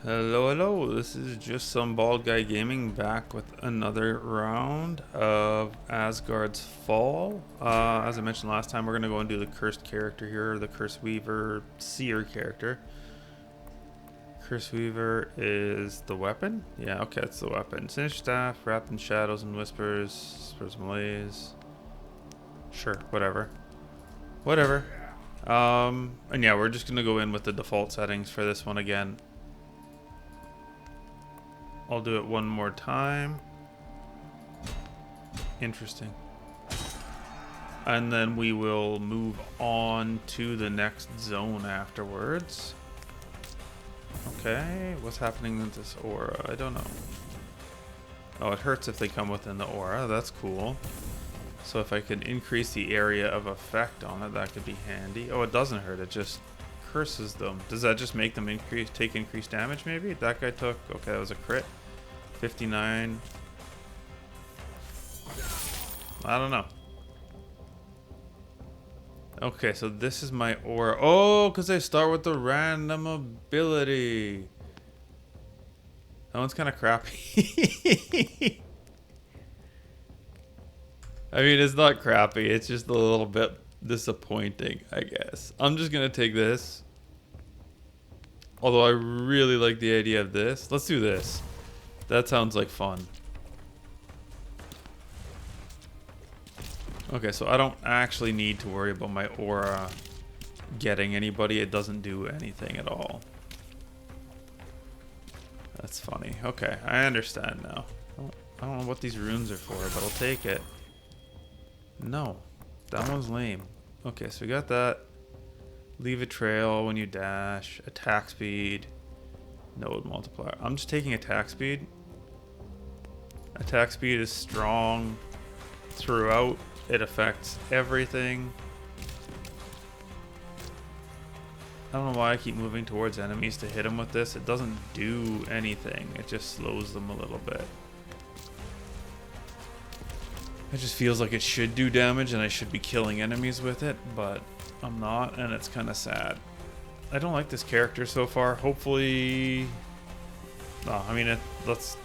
Hello, hello. This is just some bald guy gaming back with another round of Asgard's Fall. As I mentioned last time, we're gonna go and do the cursed character here, the Curse Weaver Seer character. Curse Weaver is the weapon. Yeah, okay, it's the weapon. Sinister staff, wrapped in shadows and whispers, spurs malaise. Sure, whatever, whatever. And yeah, we're just gonna go in with the default settings for this one again. I'll do it one more time. Interesting. And then we will move on to the next zone afterwards. Okay, what's happening with this aura? I don't know. Oh, it hurts if they come within the aura. That's cool. So if I can increase the area of effect on it, that could be handy. Oh, it doesn't hurt. It just curses them. Does that just make them take increased damage maybe? That guy took... Okay, that was a crit. 59. I don't know. Okay, so this is my aura. Oh, because I start with the random ability. That one's kind of crappy. I mean, it's not crappy. It's just a little bit disappointing, I guess. I'm just going to take this. Although I really like the idea of this. Let's do this. That sounds like fun. Okay, so I don't actually need to worry about my aura getting anybody. It doesn't do anything at all. That's funny. Okay, I understand now. I don't know what these runes are for, but I'll take it. No, that one's lame. Okay, so we got that. Leave a trail when you dash. Attack speed. Node multiplier. I'm just taking attack speed. Attack speed is strong throughout. It affects everything. I don't know why I keep moving towards enemies to hit them with this. It doesn't do anything. It just slows them a little bit. It just feels like it should do damage and I should be killing enemies with it, but I'm not, and it's kind of sad. I don't like this character so far. Hopefully... No, I mean, let's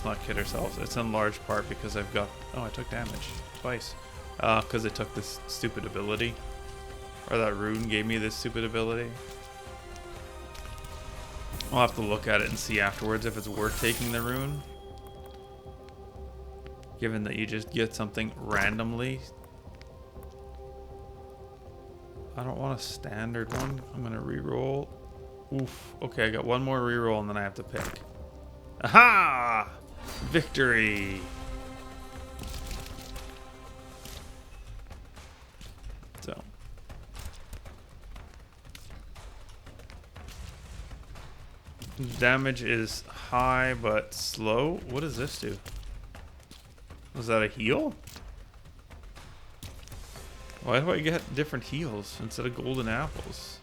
not kid ourselves. It's in large part because I've got... Oh, I took damage twice. Because I took this stupid ability. Or that rune gave me this stupid ability. I'll have to look at it and see afterwards if it's worth taking the rune. Given that you just get something randomly. I don't want a standard one. I'm going to reroll. Oof. Okay, I got one more reroll and then I have to pick. Aha! Victory! So. Damage is high but slow. What does this do? Was that a heal? Why do I get different heals instead of golden apples?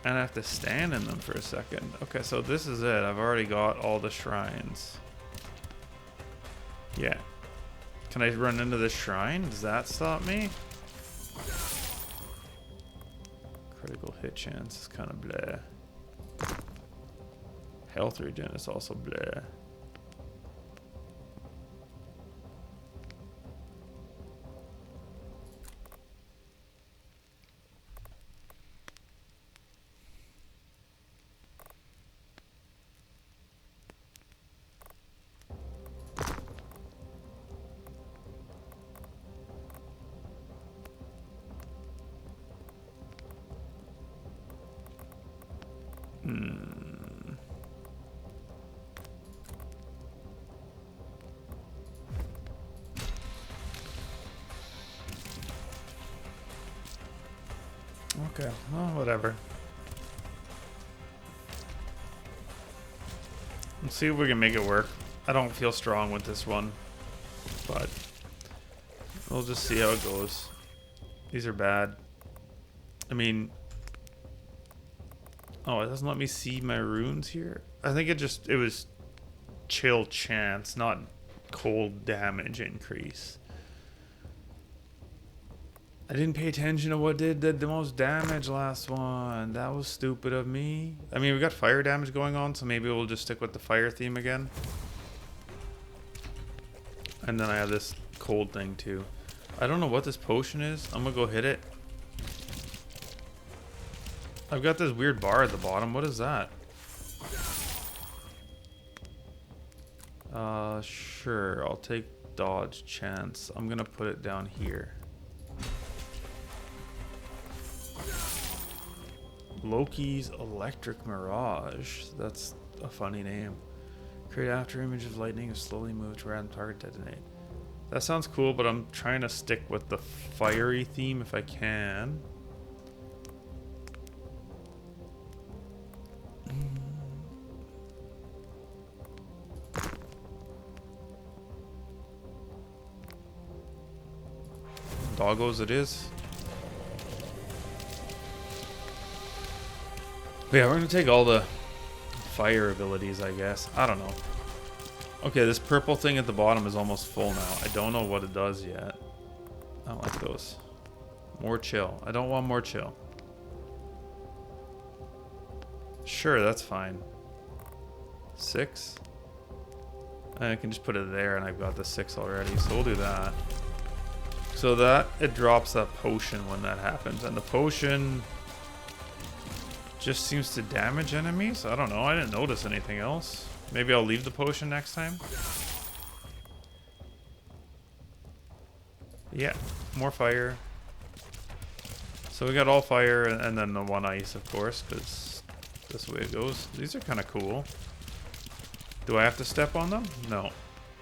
And I have to stand in them for a second. Okay, so this is it. I've already got all the shrines. Yeah. Can I run into this shrine? Does that stop me? Critical hit chance is kind of bleh. Health regen is also bleh. Okay, well, whatever. Let's see if we can make it work. I don't feel strong with this one, but we'll just see how it goes. These are bad. I mean, oh, it doesn't let me see my runes here. I think it was chill chance, not cold damage increase. I didn't pay attention to what did the most damage last one. That was stupid of me. I mean, we got fire damage going on, so maybe we'll just stick with the fire theme again. And then I have this cold thing too. I don't know what this potion is. I'm gonna go hit it. I've got this weird bar at the bottom. What is that? Sure. I'll take dodge chance. I'm gonna put it down here. Loki's Electric Mirage. That's a funny name. Create after image of lightning and slowly move to random target detonate. That sounds cool, but I'm trying to stick with the fiery theme if I can. Doggos it is. But yeah, we're gonna take all the fire abilities, I guess. I don't know. Okay, this purple thing at the bottom is almost full now. I don't know what it does yet. I don't like those. More chill. I don't want more chill. Sure, that's fine. 6. And I can just put it there, and I've got the 6 already, so we'll do that. So that, it drops that potion when that happens. And the potion just seems to damage enemies. I don't know. I didn't notice anything else. Maybe I'll leave the potion next time. Yeah, more fire. So we got all fire and then the one ice, of course, because that's the way it goes. These are kind of cool. Do I have to step on them? No.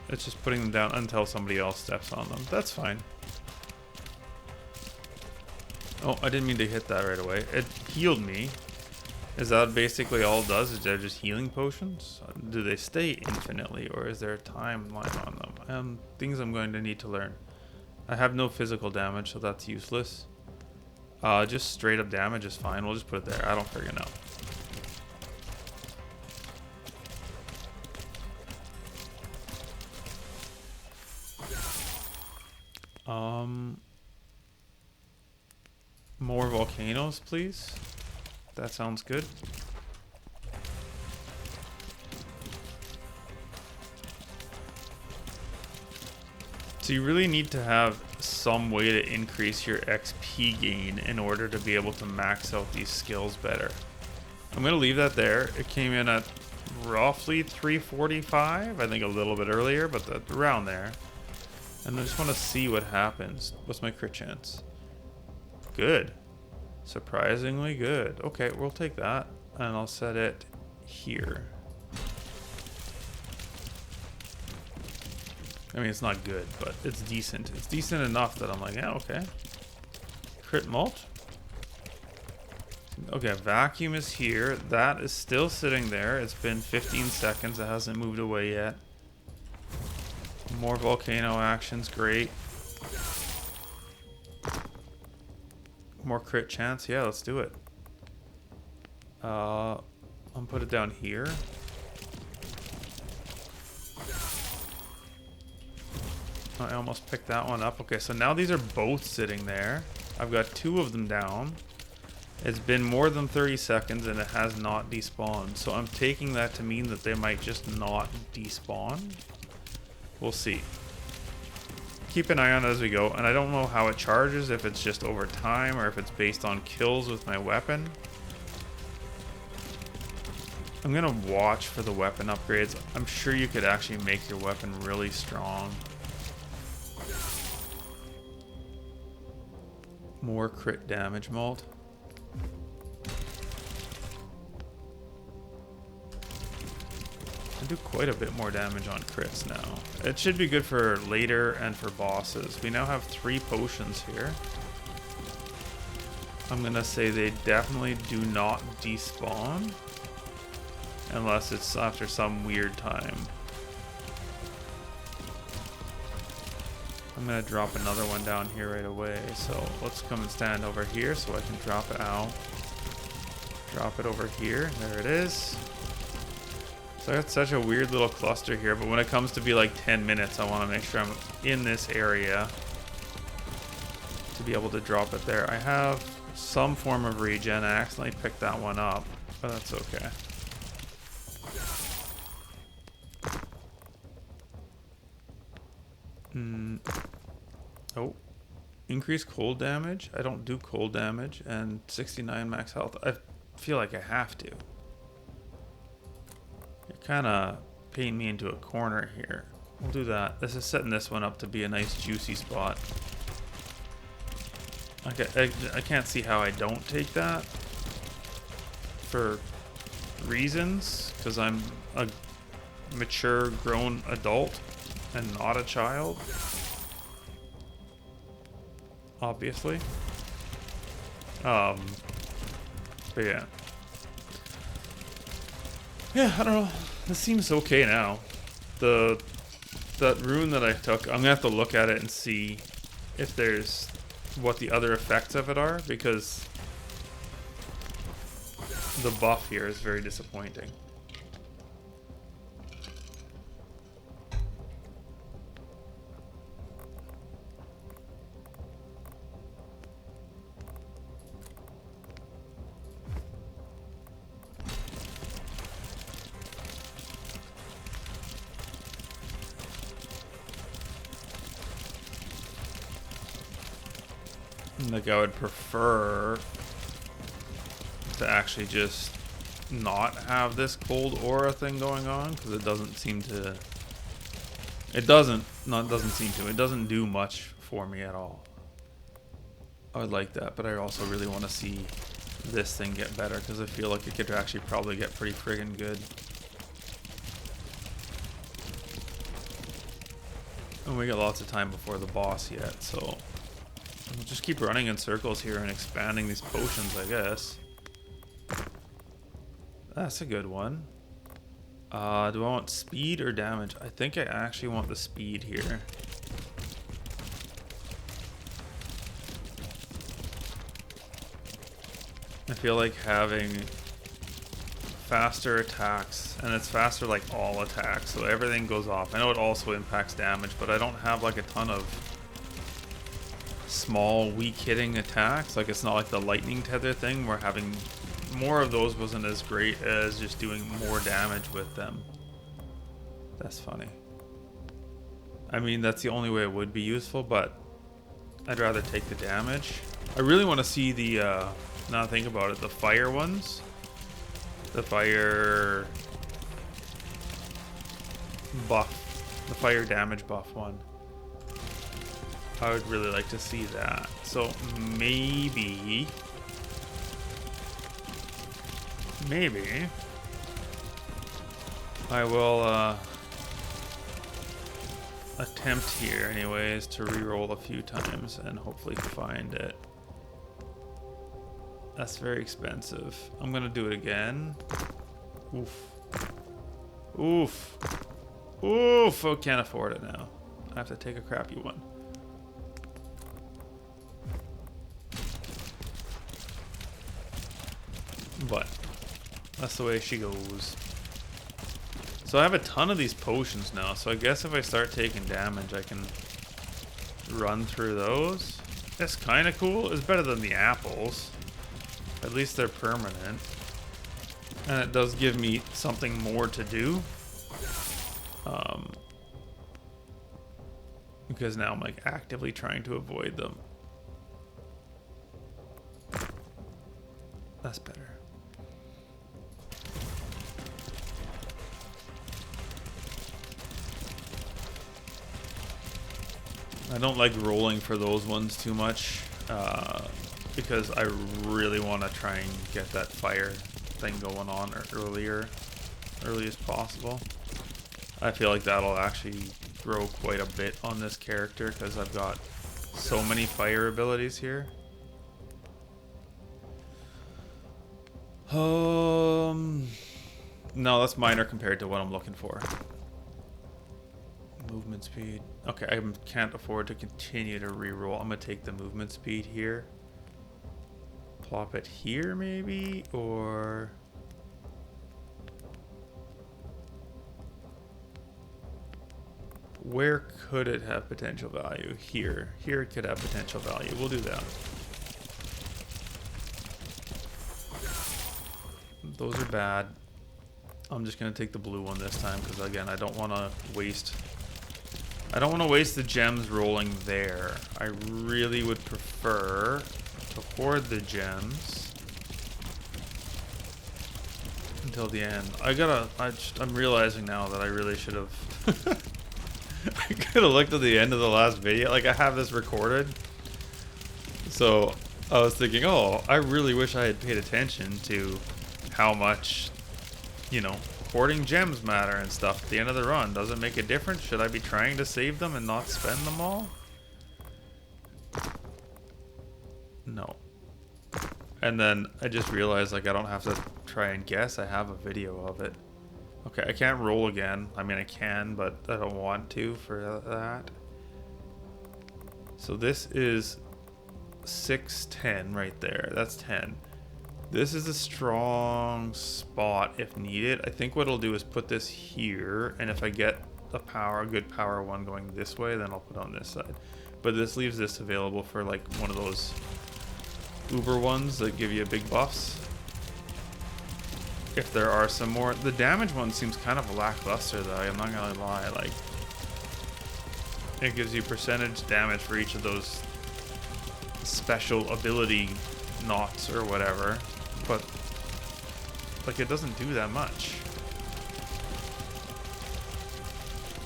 It's just putting them down until somebody else steps on them. That's fine. Oh, I didn't mean to hit that right away. It healed me. Is that basically all it does? Is they're just healing potions? Do they stay infinitely, or is there a timeline on them? Things I'm going to need to learn. I have no physical damage, so that's useless. Just straight up damage is fine. We'll just put it there. I don't freaking know. More volcanoes, please. That sounds good. So you really need to have some way to increase your XP gain in order to be able to max out these skills better. I'm going to leave that there. It came in at roughly 345. I think a little bit earlier, but around there. And I just want to see what happens. What's my crit chance? Good. Surprisingly good. Okay, we'll take that. And I'll set it here. I mean, it's not good, but it's decent. It's decent enough that I'm like, yeah, okay. Crit mult. Okay, vacuum is here. That is still sitting there. It's been 15 seconds. It hasn't moved away yet. More volcano actions. Great. More crit chance. Yeah, let's do it. I'll put it down here. I almost picked that one up. Okay, so now these are both sitting there. I've got 2 of them down. It's been more than 30 seconds and it has not despawned. So I'm taking that to mean that they might just not despawn. We'll see. Keep an eye on it as we go. And I don't know how it charges, if it's just over time or if it's based on kills with my weapon. I'm going to watch for the weapon upgrades. I'm sure you could actually make your weapon really strong. More crit damage mult. I do quite a bit more damage on crits now. It should be good for later and for bosses. We now have 3 potions here. I'm gonna say they definitely do not despawn unless it's after some weird time. I'm gonna drop another one down here right away. So let's come and stand over here so I can drop it out. Drop it over here. There it is. So I got such a weird little cluster here, but when it comes to be like 10 minutes, I want to make sure I'm in this area to be able to drop it there. I have some form of regen. I accidentally picked that one up, but that's okay. Oh. Increase cold damage. I don't do cold damage. And 69 max health. I feel like I have to. You're kind of painting me into a corner here. We'll do that. This is setting this one up to be a nice juicy spot. Okay, I can't see how I don't take that. For reasons. Because I'm a mature, grown adult. And not a child. Obviously. But yeah. Yeah, I don't know. This seems okay now. That rune that I took, I'm gonna have to look at it and see if there's what the other effects of it are, because the buff here is very disappointing. Like, I would prefer to actually just not have this cold aura thing going on, because it doesn't seem to... It doesn't do much for me at all. I would like that, but I also really want to see this thing get better, because I feel like it could actually probably get pretty friggin' good. And we got lots of time before the boss yet, so... We'll just keep running in circles here and expanding these potions, I guess. That's a good one. Do I want speed or damage? I think I actually want the speed here. I feel like having faster attacks, and it's faster like all attacks, so everything goes off. I know it also impacts damage, but I don't have like a ton of small weak hitting attacks. Like, it's not like the lightning tether thing where having more of those wasn't as great as just doing more damage with them. That's funny. I mean, that's the only way it would be useful, but I'd rather take the damage. I really want to see the now think about it, the fire ones, the fire buff, the fire damage buff one. I would really like to see that. So maybe I will attempt here anyways to re-roll a few times and hopefully find it. That's very expensive. I'm gonna do it again. Oof. Oof. Oof. I can't afford it now. I have to take a crappy one. But that's the way she goes. So I have a ton of these potions now, so I guess if I start taking damage, I can run through those. That's kind of cool. It's better than the apples. At least they're permanent. And it does give me something more to do. Because now I'm like actively trying to avoid them. That's better. I don't like rolling for those ones too much, because I really want to try and get that fire thing going on early as possible. I feel like that'll actually grow quite a bit on this character because I've got so many fire abilities here. No, that's minor compared to what I'm looking for. Movement speed. Okay, I can't afford to continue to reroll. I'm gonna take the movement speed here. Plop it here maybe, or... where could it have potential value? Here. Here it could have potential value. We'll do that. Those are bad. I'm just going to take the blue one this time because, again, I don't want to waste... I don't want to waste the gems rolling there. I really would prefer to hoard the gems until the end. I'm realizing now that I really should have... I could have looked at the end of the last video. Like, I have this recorded. So, I was thinking, oh, I really wish I had paid attention to how much, you know, hoarding gems matter and stuff at the end of the run. Does it make a difference? Should I be trying to save them and not spend them all? No. And then I just realized, like, I don't have to try and guess. I have a video of it. Okay, I can't roll again. I mean, I can, but I don't want to for that. So this is 610 right there. That's 10. This is a strong spot if needed. I think what I'll do is put this here, and if I get a good power one going this way, then I'll put it on this side. But this leaves this available for like one of those uber ones that give you big buffs. If there are some more. The damage one seems kind of lackluster though, I'm not gonna lie. Like, it gives you percentage damage for each of those special ability knots or whatever. But, like, it doesn't do that much.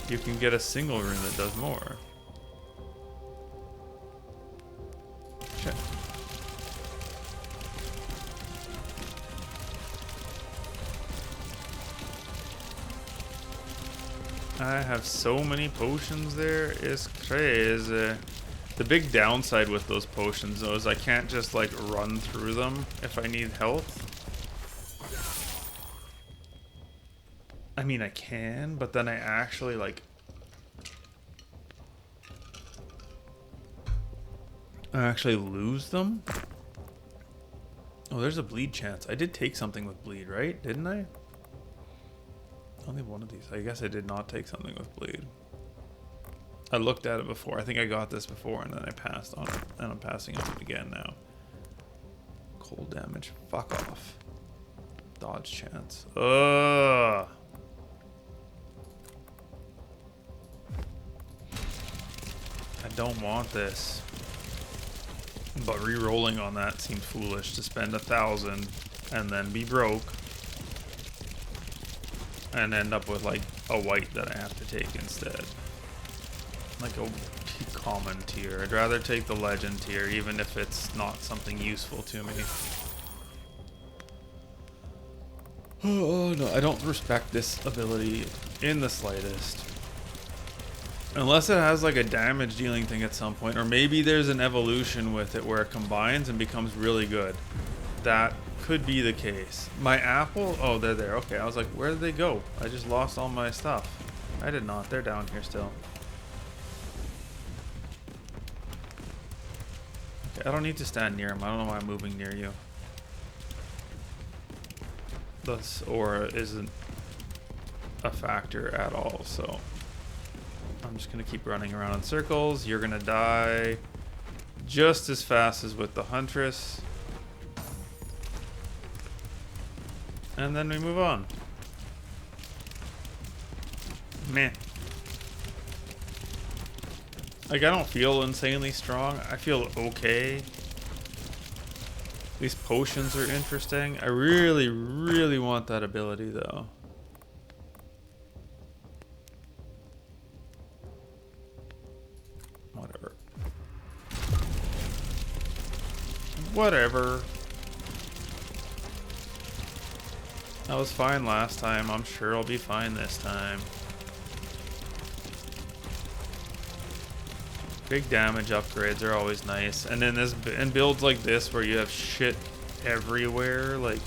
You can get a single rune that does more. Shit. I have so many potions there, it's crazy. The big downside with those potions, though, is I can't just, like, run through them if I need health. I mean, I can, but then I actually, like... I actually lose them? Oh, there's a bleed chance. I did take something with bleed, right? Didn't I? Only one of these. I guess I did not take something with bleed. I looked at it before. I think I got this before and then I passed on it. And I'm passing on it again now. Cold damage. Fuck off. Dodge chance. Ugh. I don't want this. But re-rolling on that seemed foolish to spend 1,000 and then be broke. And end up with like a white that I have to take instead. Like a common tier. I'd rather take the legend tier, even if it's not something useful to me. Oh no, I don't respect this ability in the slightest. Unless it has like a damage dealing thing at some point, or maybe there's an evolution with it where it combines and becomes really good. That could be the case. My apple, oh, they're there. Okay, I was like, where did they go? I just lost all my stuff. I did not. They're down here still. I don't need to stand near him. I don't know why I'm moving near you. This aura isn't a factor at all, so I'm just going to keep running around in circles. You're going to die just as fast as with the Huntress. And then we move on. Meh. Like, I don't feel insanely strong. I feel okay. These potions are interesting. I really, really want that ability, though. Whatever. Whatever. I was fine last time. I'm sure I'll be fine this time. Big damage upgrades are always nice. And then in builds like this where you have shit everywhere, like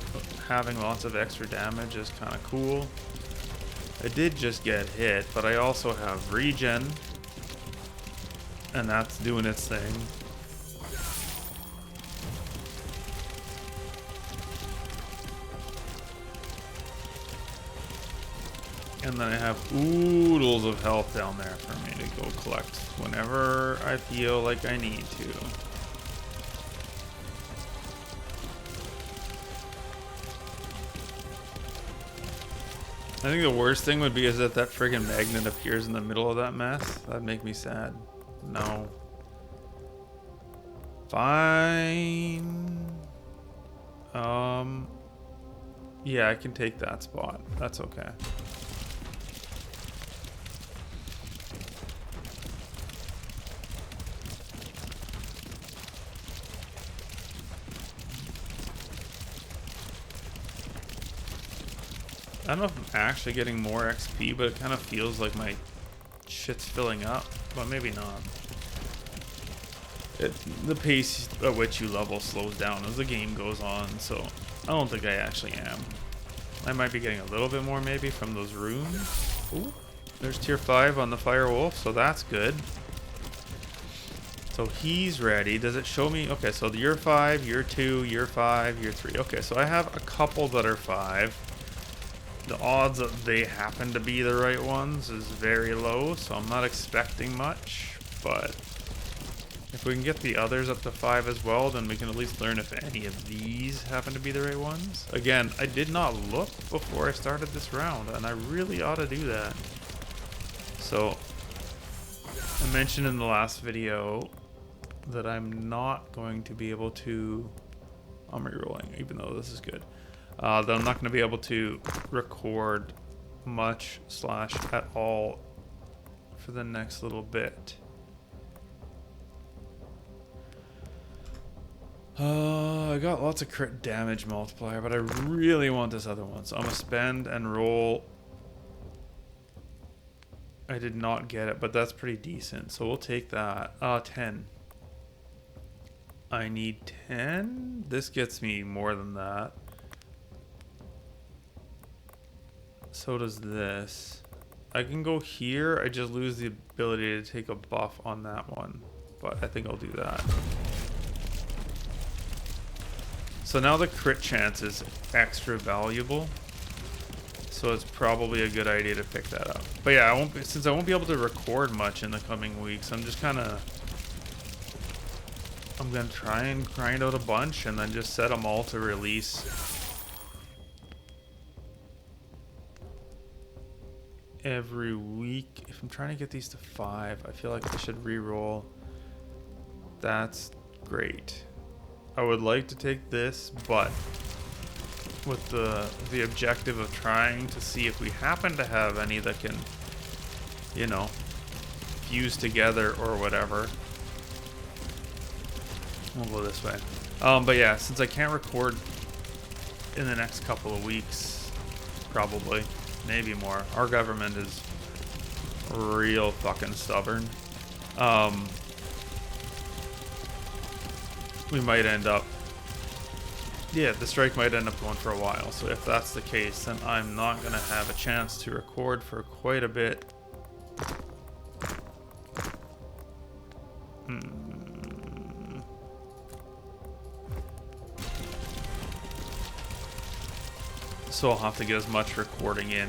having lots of extra damage is kind of cool. I did just get hit, but I also have regen. And that's doing its thing. And then I have oodles of health down there for me to go collect whenever I feel like I need to. I think the worst thing would be is that friggin' magnet appears in the middle of that mess. That'd make me sad. No. Fine. Yeah, I can take that spot. That's okay. I don't know if I'm actually getting more XP, but it kind of feels like my shit's filling up, but maybe not. The pace at which you level slows down as the game goes on, so I don't think I actually am. I might be getting a little bit more maybe from those runes. Ooh, there's tier 5 on the Fire Wolf, so that's good. So he's ready. Does it show me? Okay, so year 5, year 2, year 5, year 3. Okay, so I have a couple that are 5. The odds that they happen to be the right ones is very low, so I'm not expecting much, but if we can get the others up to 5 as well, then we can at least learn if any of these happen to be the right ones. Again, I did not look before I started this round, and I really ought to do that. So, I mentioned in the last video that I'm not going to be able to... I'm rerolling, even though this is good. That I'm not going to be able to record much / at all for the next little bit. I got lots of crit damage multiplier, but I really want this other one. So I'm going to spend and roll. I did not get it, but that's pretty decent. So we'll take that. 10. I need 10. This gets me more than that. So does this. I can go here. I just lose the ability to take a buff on that one. But I think I'll do that. So now the crit chance is extra valuable. So it's probably a good idea to pick that up. But yeah, since I won't be able to record much in the coming weeks, I'm just kind of... I'm going to try and grind out a bunch and then just set them all to release every week. If I'm trying to get these to 5, I feel like I should re-roll. That's great. I would like to take this, but with the objective of trying to see if we happen to have any that can, you know, fuse together or whatever. We'll go this way. But yeah, since I can't record in the next couple of weeks, probably, maybe more. Our government is real fucking stubborn. We might end up... Yeah, the strike might end up going for a while. So if that's the case, then I'm not going to have a chance to record for quite a bit. So I'll have to get as much recording in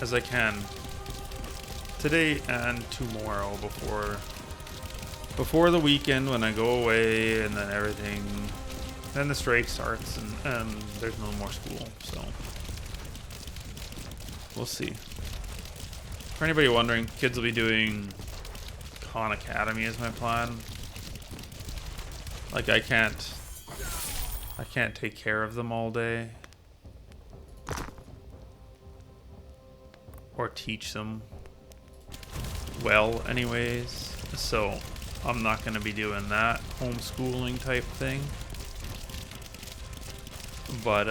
as I can today and tomorrow before the weekend when I go away, and then everything, then the strike starts and there's no more school, so we'll see. For anybody wondering, kids will be doing Khan Academy is my plan. Like I can't take care of them all day or teach them well anyways, so I'm not going to be doing that homeschooling type thing. But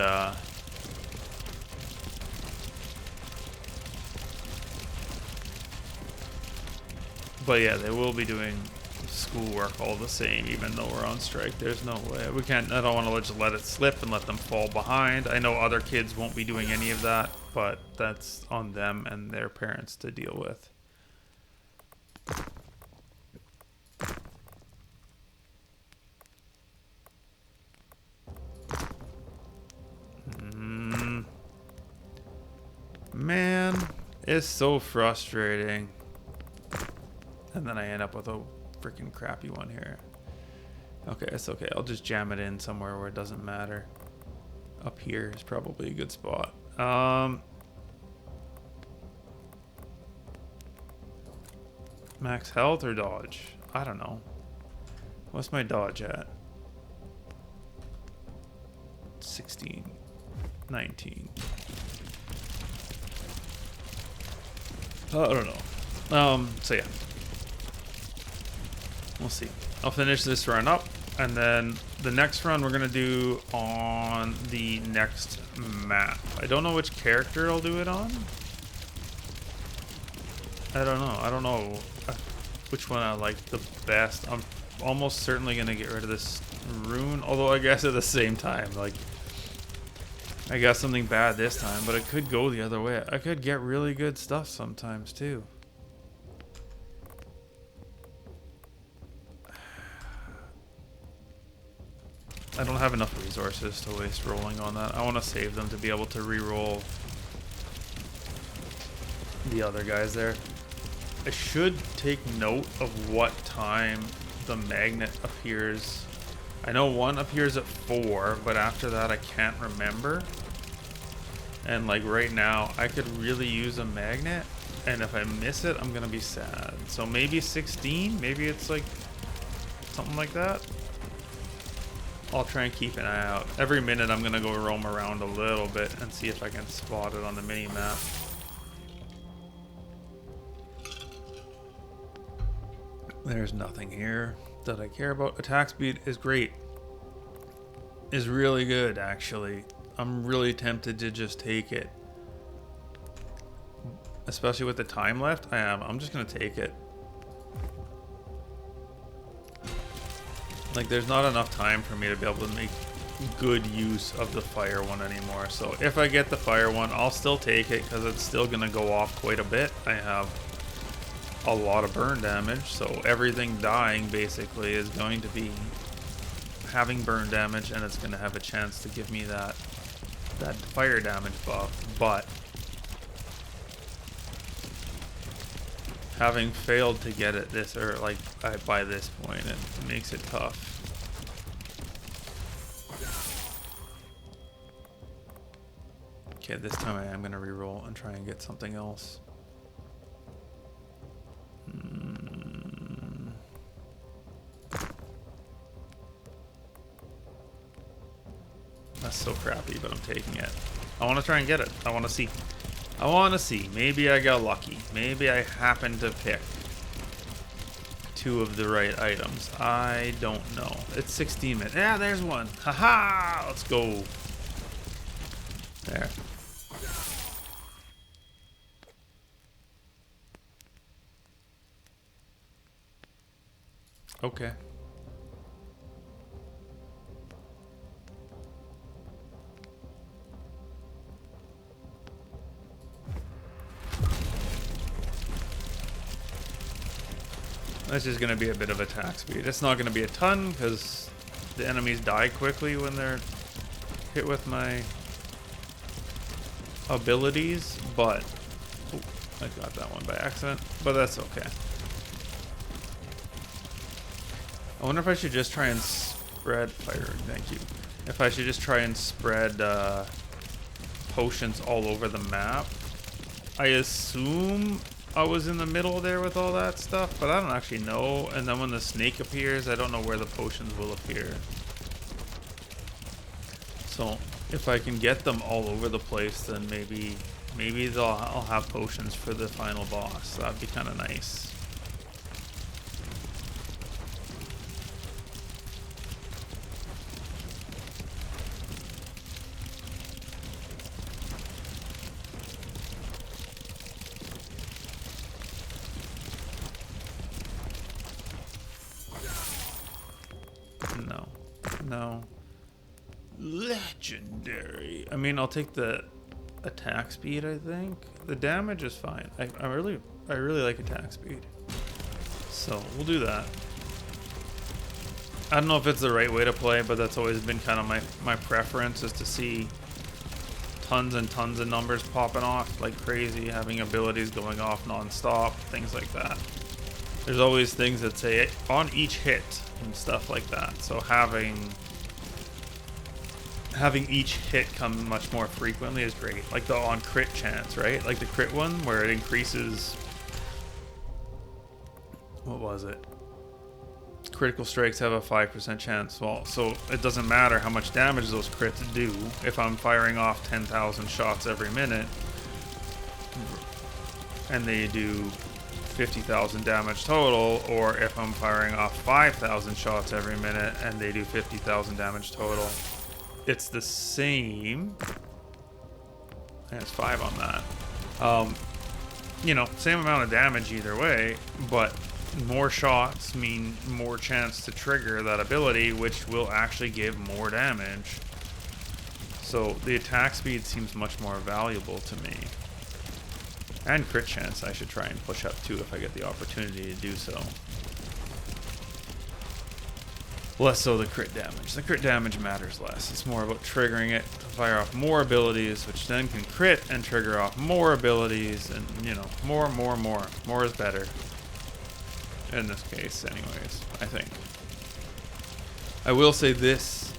yeah, they will be doing schoolwork all the same, even though we're on strike. There's no way we can't. I don't want to just let it slip and let them fall behind. I know other kids won't be doing any of that, but that's on them and their parents to deal with. Man, is so frustrating. And then I end up with a freaking crappy one here. Okay, it's okay. I'll just jam it in somewhere where it doesn't matter. Up here is probably a good spot. Max health or dodge? I don't know. What's my dodge at? 16. 19. I don't know. So yeah. We'll see. I'll finish this run up, and then the next run we're gonna do on the next map. I don't know which character I'll do it on. I don't know which one I like the best. I'm almost certainly gonna get rid of this rune, although I guess at the same time, like, I got something bad this time, but it could go the other way. I could get really good stuff sometimes too. I don't have enough resources to waste rolling on that. I want to save them to be able to re-roll the other guys there. I should take note of what time the magnet appears. I know one appears at 4, but after that I can't remember. And like right now, I could really use a magnet, and if I miss it, I'm gonna be sad. So maybe 16, maybe it's like something like that. I'll try and keep an eye out. Every minute I'm gonna go roam around a little bit and see if I can spot it on the mini map. There's nothing here that I care about. Attack speed is great. Is really good, actually. I'm really tempted to just take it. Especially with the time left, I am. I'm just gonna take it. Like, there's not enough time for me to be able to make good use of the fire one anymore. So if I get the fire one, I'll still take it because it's still gonna go off quite a bit. I have a lot of burn damage, so everything dying basically is going to be having burn damage, and it's going to have a chance to give me that fire damage buff. But having failed to get it this, or like by this point, it makes it tough. Okay, this time I am going to reroll and try and get something else. That's so crappy, but I'm taking it. I want to try and get it. I want to see. I want to see. Maybe I got lucky. Maybe I happened to pick 2 of the right items. I don't know. It's 16 minutes. Yeah, there's one. Haha! Let's go. There. Okay. That's just going to be a bit of attack speed. It's not going to be a ton because the enemies die quickly when they're hit with my abilities, but oh, I got that one by accident, but that's okay. I wonder if I should just try and spread fire. Thank you. If I should just try and spread potions all over the map. I assume I was in the middle there with all that stuff, but I don't actually know. And then when the snake appears, I don't know where the potions will appear. So if I can get them all over the place, then maybe I'll have potions for the final boss. That'd be kind of nice. No. Legendary. I mean, I'll take the attack speed, I think. The damage is fine. I really like attack speed. So, we'll do that. I don't know if it's the right way to play, but that's always been kind of my preference, is to see tons and tons of numbers popping off like crazy, having abilities going off non-stop, things like that. There's always things that say on each hit and stuff like that. So having each hit come much more frequently is great. Like the on crit chance, right? Like the crit one where it increases, what was it? Critical strikes have a 5% chance. Well, so it doesn't matter how much damage those crits do. If I'm firing off 10,000 shots every minute and they do 50,000 damage total, or if I'm firing off 5,000 shots every minute and they do 50,000 damage total, it's the same. That's 5 on that. You know, same amount of damage either way, but more shots mean more chance to trigger that ability, which will actually give more damage. So the attack speed seems much more valuable to me. And crit chance I should try and push up too if I get the opportunity to do so. Less so the crit damage. The crit damage matters less. It's more about triggering it to fire off more abilities, which then can crit and trigger off more abilities, and, you know, more. More is better. In this case, anyways, I think. I will say this,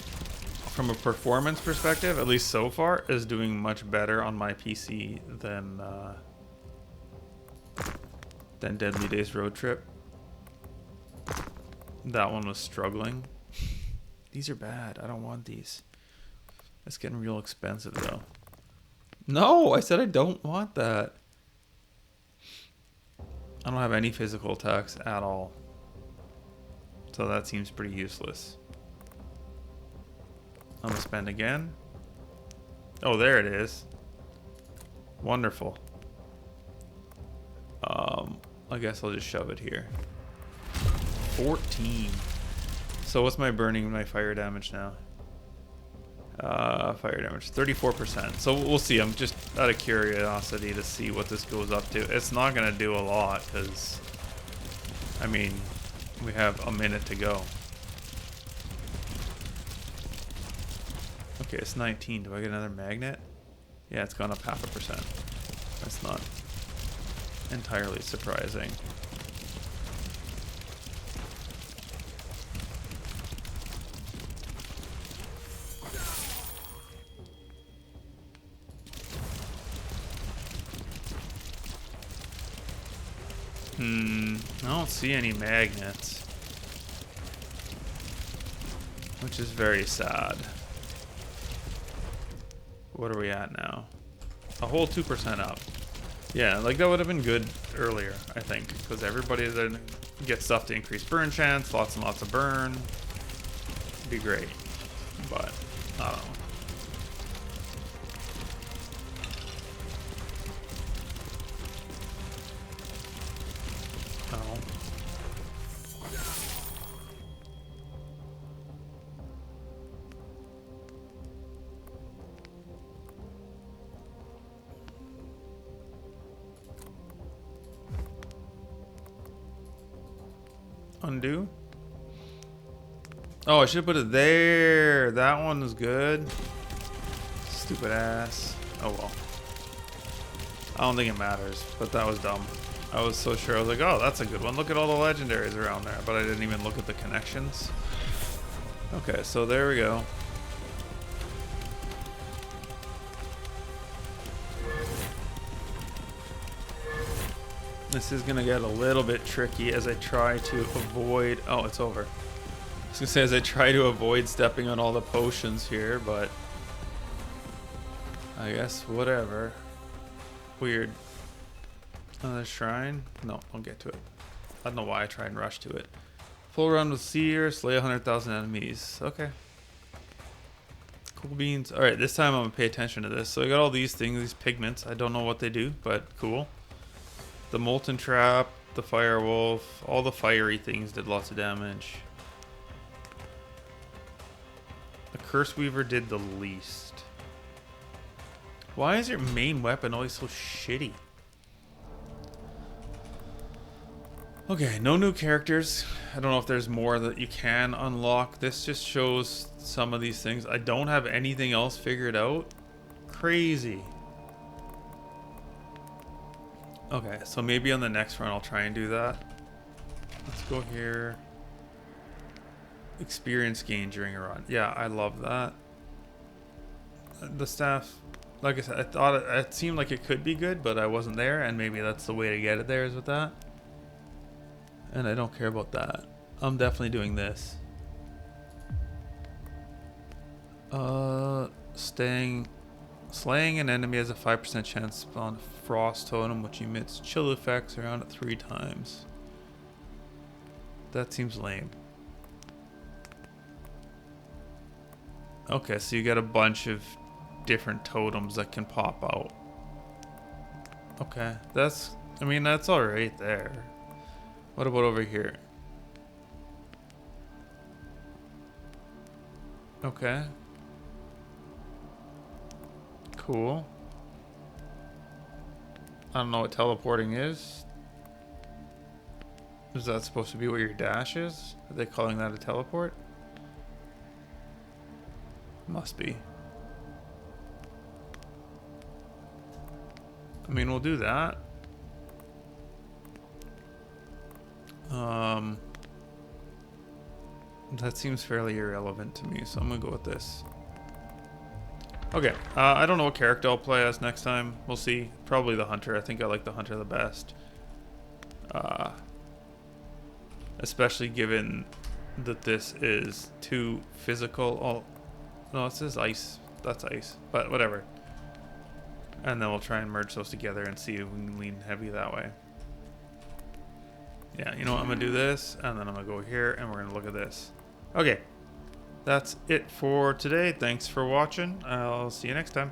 from a performance perspective, at least so far, is doing much better on my PC than Deadly Days Road Trip. That one was struggling. These are bad. I don't want these. It's getting real expensive, though. No, I said I don't want that. I don't have any physical attacks at all. So that seems pretty useless. I'm gonna spend again. Oh, there it is. Wonderful. I guess I'll just shove it here. 14. So what's my burning and my fire damage now? Fire damage 34%. So we'll see. I'm just out of curiosity to see what this goes up to. It's not gonna do a lot because, I mean, we have a minute to go. Okay, it's 19. Do I get another magnet? Yeah, it's gone up 0.5%. That's not entirely surprising. I don't see any magnets, which is very sad. What are we at now? A whole 2% up. Yeah, like that would have been good earlier, I think, because everybody then gets stuff to increase burn chance, lots and lots of burn. It'd be great, but I don't know. Undo. Oh, I should have put it there. That one is good. Stupid ass. Oh well. I don't think it matters, but that was dumb. I was so sure. I was like, oh, that's a good one. Look at all the legendaries around there, but I didn't even look at the connections. Okay, so there we go. This is gonna get a little bit tricky as I try to avoid. Oh, it's over. I was gonna say as I try to avoid stepping on all the potions here, but I guess whatever. Weird. Another shrine? No, I'll get to it. I don't know why I try and rush to it. Full run with Seer, slay 100,000 enemies. Okay. Cool beans. Alright, this time I'm gonna pay attention to this. So I got all these things, these pigments. I don't know what they do, but cool. The Molten Trap, the Fire Wolf, all the fiery things did lots of damage. The Curse Weaver did the least. Why is your main weapon always so shitty? Okay, no new characters. I don't know if there's more that you can unlock. This just shows some of these things. I don't have anything else figured out crazy. Okay, so maybe on the next run I'll try and do that. Let's go here. Experience gain during a run. Yeah, I love that. The staff, like I said, I thought it seemed like it could be good, but I wasn't there, and maybe that's the way to get it there is with that. And I don't care about that. I'm definitely doing this. Slaying an enemy has a 5% chance to spawn a frost totem which emits chill effects around it 3 times. That seems lame. Okay, so you got a bunch of different totems that can pop out. Okay, that's alright there. What about over here? Okay. Cool. I don't know what teleporting is. Is that supposed to be where your dash is? Are they calling that a teleport? Must be. I mean, we'll do that. That seems fairly irrelevant to me, so I'm gonna go with this. Okay, I don't know what character I'll play as next time. We'll see. Probably the Hunter. I think I like the Hunter the best. Especially given that this is too physical. Oh, no, this is ice. That's ice. But whatever. And then we'll try and merge those together and see if we can lean heavy that way. Yeah, you know what? I'm going to do this, and then I'm going to go here, and we're going to look at this. Okay. That's it for today. Thanks for watching. I'll see you next time.